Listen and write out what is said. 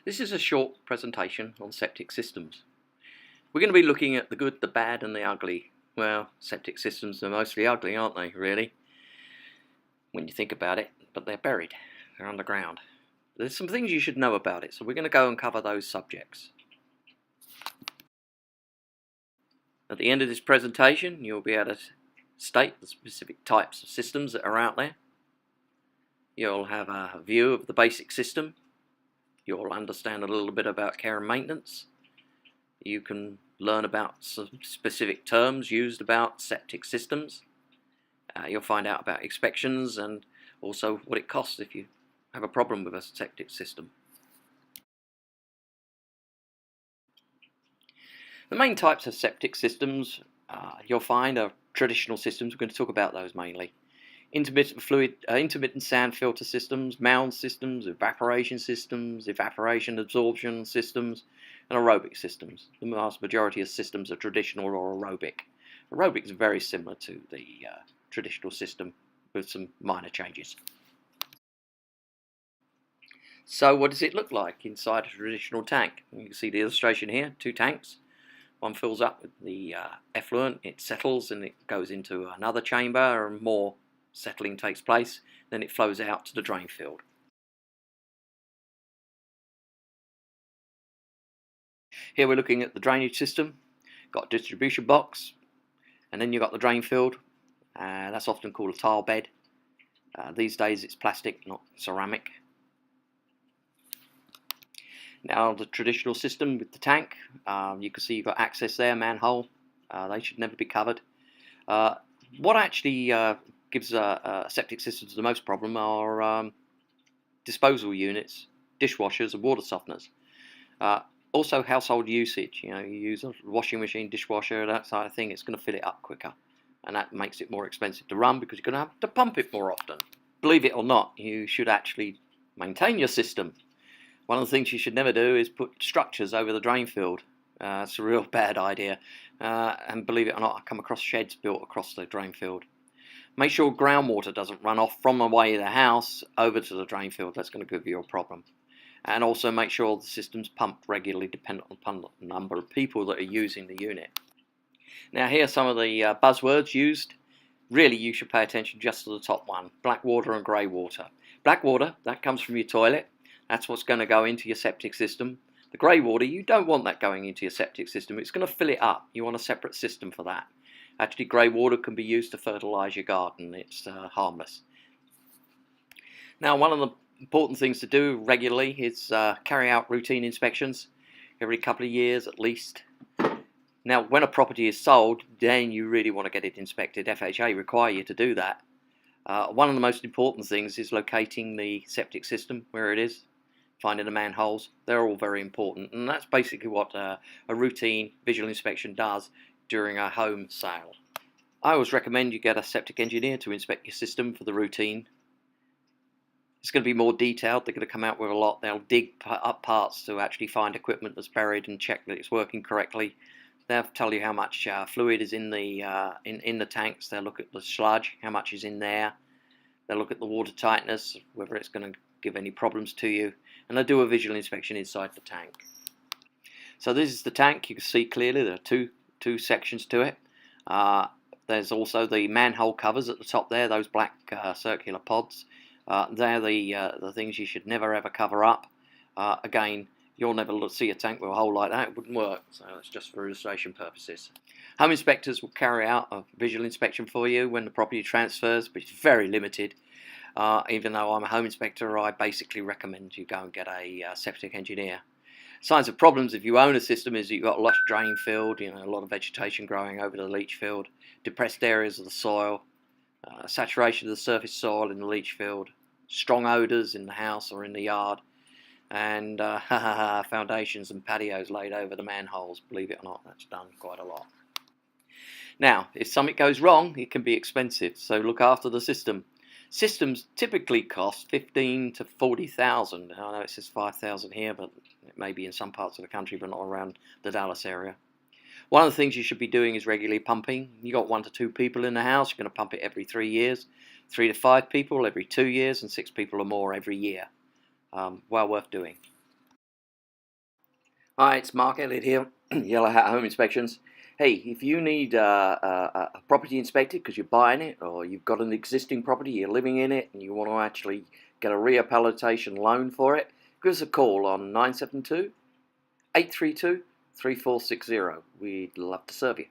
This is a short presentation on septic systems. We're going to be looking at the good, the bad and the ugly. Well, septic systems are mostly ugly, aren't they, really? When you think about it, but they're buried, they're underground. There's some things you should know about it, so we're going to go and cover those subjects. At the end of this presentation, you'll be able to state the specific types of systems that are out there. You'll have a view of the basic system. You'll understand a little bit about care and maintenance. You can learn about some specific terms used about septic systems. You'll find out about inspections and also what it costs if you have a problem with a septic system. The main types of septic systems you'll find are traditional systems. We're going to talk about those mainly. Intermittent sand filter systems, mound systems, evaporation absorption systems, and aerobic systems. The vast majority of systems are traditional or aerobic. Aerobic is very similar to the traditional system with some minor changes. So what does it look like inside a traditional tank? You can see the illustration here, two tanks. One fills up with the effluent, it settles and it goes into another chamber and more settling takes place, then it flows out to the drain field. Here we're looking at the drainage system. Got a distribution box, and then you've got the drain field. That's often called a tile bed. These days it's plastic, not ceramic. Now the traditional system with the tank, you can see you've got access there, manhole. They should never be covered. What actually gives septic systems the most problem are disposal units, dishwashers and water softeners. Also household usage, you use a washing machine, dishwasher, that sort of thing, it's going to fill it up quicker. And that makes it more expensive to run because you're going to have to pump it more often. Believe it or not, you should actually maintain your system. One of the things you should never do is put structures over the drain field. It's a real bad idea. And believe it or not, I come across sheds built across the drain field. Make sure groundwater doesn't run off from away the house over to the drain field. That's going to give you a problem. And also make sure the system's pumped regularly, dependent upon the number of people that are using the unit. Now here are some of the buzzwords used. Really you should pay attention just to the top one, black water and grey water. Black water, that comes from your toilet. That's what's going to go into your septic system. The grey water, you don't want that going into your septic system. It's going to fill it up. You want a separate system for that. Actually, grey water can be used to fertilise your garden. It's harmless. Now, one of the important things to do regularly is carry out routine inspections every couple of years at least. Now, when a property is sold, then you really want to get it inspected. FHA require you to do that. One of the most important things is locating the septic system, where it is, finding the manholes. They're all very important, and that's basically what a routine visual inspection does during a home sale. I always recommend you get a septic engineer to inspect your system for the routine. It's going to be more detailed. They're going to come out with a lot. They'll dig up parts to actually find equipment that's buried and check that it's working correctly. They'll tell you how much fluid is in the tanks. They'll look at the sludge, how much is in there. They'll look at the water tightness, whether it's going to give any problems to you, and they'll do a visual inspection inside the tank. So this is the tank. You can see clearly there are two sections to it. There's also the manhole covers at the top there, those black circular pods. They're the things you should never ever cover up. Again, you'll never see a tank with a hole like that. It wouldn't work, so it's just for illustration purposes. Home inspectors will carry out a visual inspection for you when the property transfers, but it's very limited. Even though I'm a home inspector, I basically recommend you go and get a septic engineer. Signs of problems if you own a system is that you've got a lush drain field, a lot of vegetation growing over the leach field, depressed areas of the soil, saturation of the surface soil in the leach field, strong odours in the house or in the yard, and foundations and patios laid over the manholes. Believe it or not, that's done quite a lot. Now, if something goes wrong, it can be expensive, so look after the system. Systems typically cost 15 to 40,000. I know it says 5,000 here, but it may be in some parts of the country, but not around the Dallas area. One of the things you should be doing is regularly pumping. You got 1 to 2 people in the house, you're going to pump it every 3 years. 3 to 5 people every 2 years, and 6 people or more every year. Well worth doing. Hi, it's Mark Elliott here, Yellow Hat Home Inspections. Hey, if you need a property inspected because you're buying it, or you've got an existing property, you're living in it, and you want to actually get a rehabilitation loan for it, give us a call on 972 832 3460. We'd love to serve you.